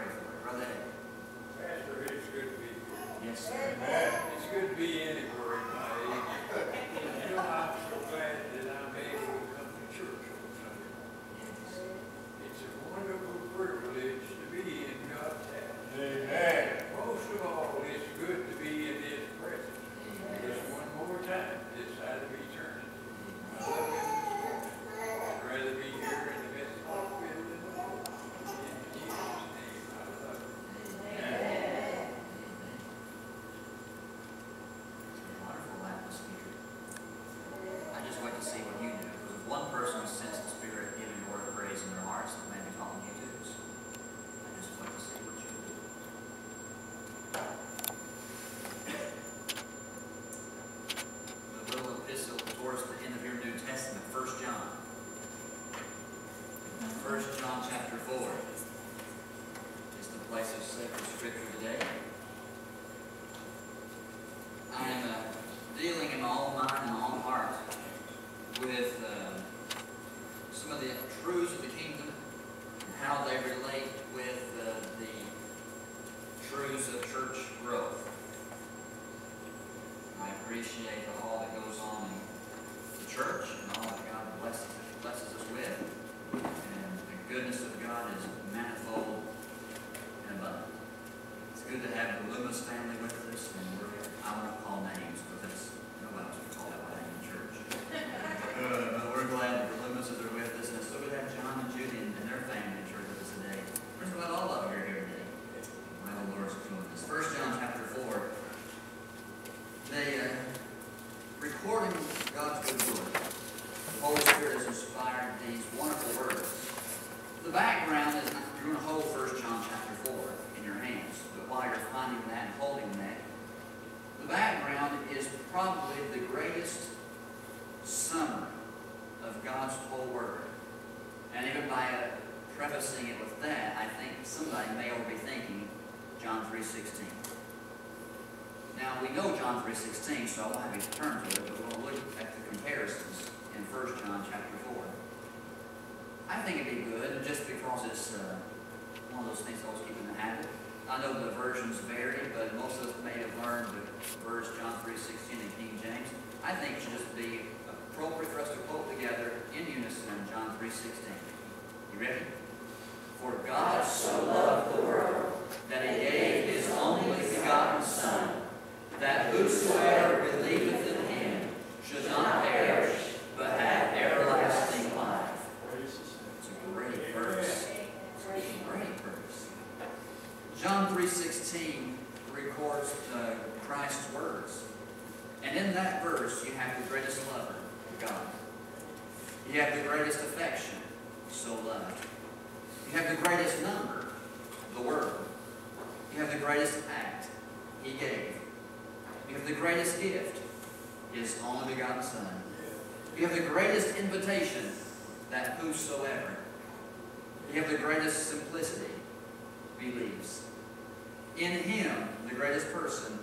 pray for it. Brother Ed. Pastor, it's good to be here. Yes, sir. It's good to be anywhere in my age. You know, I'm so glad that I'm able to come to church on Sunday morning. It's a wonderful privilege to be in God's house. Amen. Most of all, it's good to be in His presence. Just one more time, this side of eternity. I love Him this morning. I'd rather be here in the midst of the building. In Jesus' name, I love Him. Wonderful atmosphere. I just wait to see what you do. Because if one person sensed the Spirit giving a word of praise in their hearts, that may be calling you too. So I just wait to see what you do. The little epistle towards the end of your New Testament, 1 John. 1 John chapter 4 is the place of sacred scripture today. I'm dealing in my own mind and my own heart with some of the truths of the kingdom and how they relate with the truths of church growth. I appreciate all that goes on in the church and all that God blesses us with. And the goodness of God is manifold and abundant. It's good to have the Loomis family with us, and I won't call names because nobody else would call that my name in church. But we're glad that the Loomises are with us, and it's so good to have John and Judy and their family in church with us today. We're just glad all of you are here today. Glad the Lord's doing this. 1 John chapter 4, recording God's good word. The Holy Spirit has inspired these wonderful words. The background is, you're going to hold 1 John chapter 4 in your hands, but while you're finding that and holding that, the background is probably the greatest summary of God's whole word. And even by prefacing it with that, I think somebody may all be thinking John 3:16. Now, we know John 3:16, so I won't have you turn to it, but we'll look at the comparisons in 1 John chapter 4. I think it'd be good, just because it's one of those things I always keep in the habit. I know the versions vary, but most of us may have learned the verse John 3:16 in King James. I think it should just be appropriate for us to quote together in unison John 3:16. You ready? For God so loved the world that He gave His only begotten Son, that whosoever believeth in Him should not perish, but have everlasting life. It's a great verse. It's a great verse. John 3:16 records Christ's words. And in that verse, you have the greatest lover, God. You have the greatest affection, so loved. You have the greatest number, the Word. You have the greatest act, He gave. You have the greatest gift, His only begotten Son. You have the greatest invitation, that whosoever. You have the greatest simplicity, believes. In Him, the greatest person,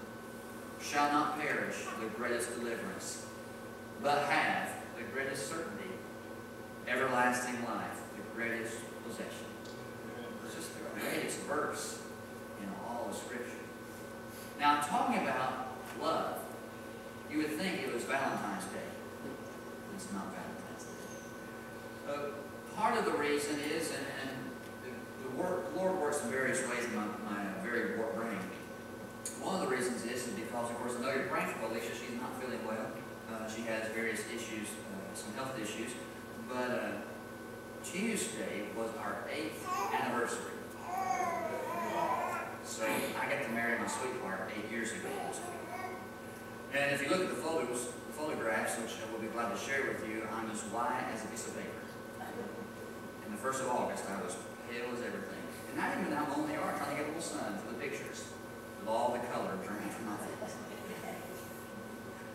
shall not perish, the greatest deliverance, but have the greatest certainty, everlasting life, the greatest possession. It's just the greatest verse in all of Scripture. Now, I'm talking about love. You would think it was Valentine's Day. It's not Valentine's Day. Part of the reason is, and the Lord works in various ways in my very warped brain. One of the reasons is because, of course, I know you're praying for Alicia. She's not feeling well. She has various issues, some health issues. But Tuesday was our 8th anniversary. So I got to marry my sweetheart 8 years ago this week. And if you look at the photographs, which we'll be glad to share with you, I'm as white as a piece of paper. And the 1st of August, I was pale as everything. And not even I'm on the yard trying to get a little sun for the pictures, with all the color drained from my face.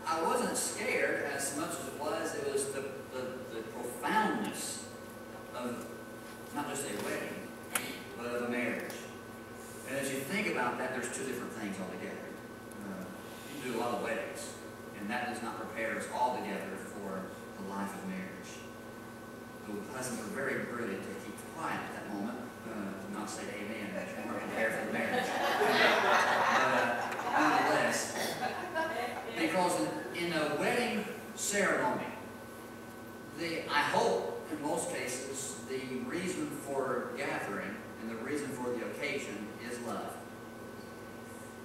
I wasn't scared as much as it was the profoundness of not just a wedding, but of a marriage. And as you think about that, there's two different things altogether. You do a lot of weddings, and that does not prepare us altogether for the life of marriage. The husbands were very brilliant to keep quiet at that moment, to not say amen. occasion is love.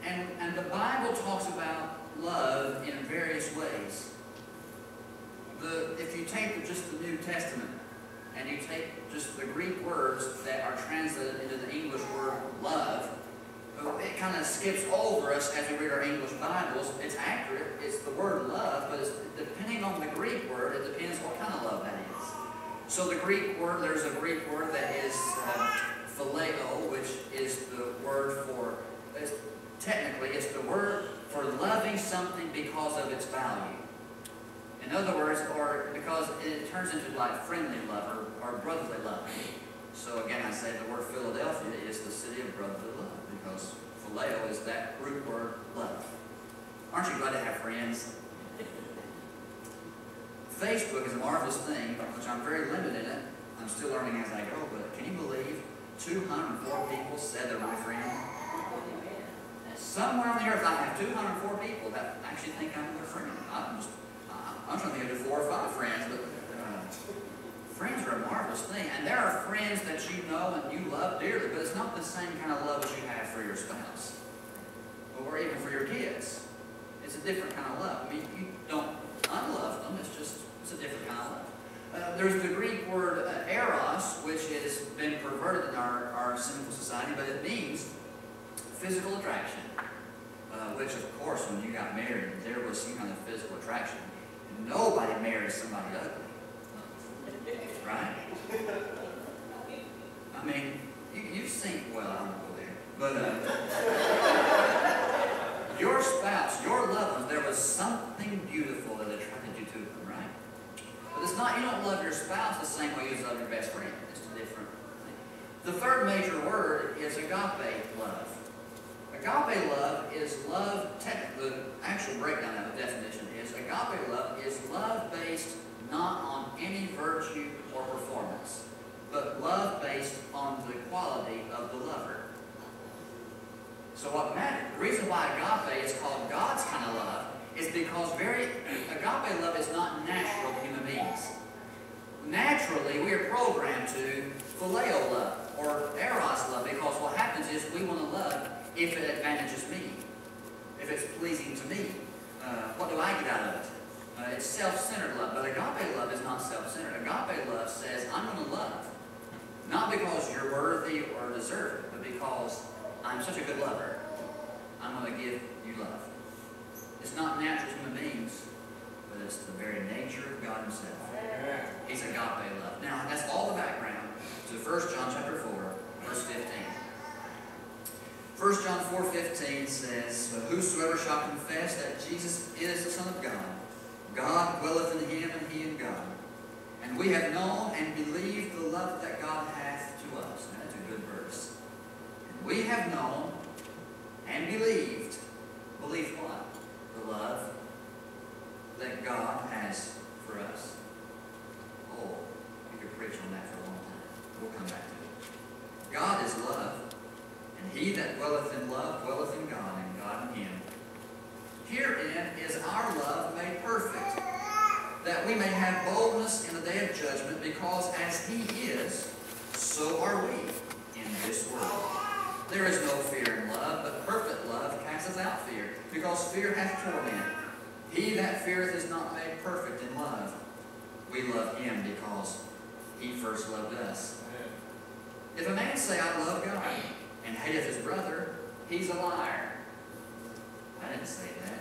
And the Bible talks about love in various ways. If you take just the New Testament and you take just the Greek words that are translated into the English word love, it kind of skips over us as we read our English Bibles. It's accurate, it's the word love, but depending on the Greek word, it depends what kind of love that is. So the Greek word, there's a Greek word that is phileo, which is the word for, technically, it's the word for loving something because of its value. In other words, or because it turns into like friendly love or brotherly love. So again, I say the word Philadelphia is the city of brotherly love because phileo is that root word love. Aren't you glad to have friends? Facebook is a marvelous thing, which I'm very limited in it. I'm still learning as I go, but can you believe 204 people said they're my friend? Somewhere on the earth I have 204 people that actually think I'm their friend. I'm trying to think of 4 or 5 friends, but friends are a marvelous thing. And there are friends that you know and you love dearly, but it's not the same kind of love as you have for your spouse or even for your kids. It's a different kind of love. I mean, you don't unlove them. It's a different kind of love. There's the Greek word eros, which has been perverted in our sinful society, but it means physical attraction. Which, of course, when you got married, there was some kind of physical attraction. Nobody marries somebody ugly. Right? I mean, you've seen, well, I won't go there, but your spouse, your loved ones, there was something beautiful that attracted you to them, right? But it's not, you don't love your spouse the same way you love your best friend. It's a different thing. The third major word is agape love. Agape love is love, the actual breakdown of the definition is, agape love is love based not on any virtue or performance, but love based on the quality of the lover. So what matters, the reason why agape is called God's kind of love is because agape love is not natural to human beings. Naturally, we are programmed to phileo love or eros love because what happens is we want to love if it advantages me, if it's pleasing to me. What do I get out of it? It's self-centered love, but agape love is not self-centered. Agape love says, I'm going to love, not because you're worthy or deserve it, but because I'm such a good lover, I'm going to give you love. It's not natural to human beings, but it's the very nature of God Himself. He's agape love. Now, that's all the background to 1 John chapter 4, verse 15. 1 John 4:15 says, "But whosoever shall confess that Jesus is the Son of God, God dwelleth in him, and he in God. And we have known and believed the love that God hath to us." Now, that's a good verse. And we have known and believed. Believed what? The love that God has for us. Oh, you could preach on that for a long time. We'll come back to it. God is love. And he that dwelleth in love dwelleth in God, and God in him. Herein is our love made perfect, that we may have boldness in the day of judgment, because as he is, so are we in this world. There is no fear in love, but perfect love casteth out fear, because fear hath torment. He that feareth is not made perfect in love. We love him because he first loved us. If a man say, I love God, and hateth his brother, he's a liar. I didn't say that.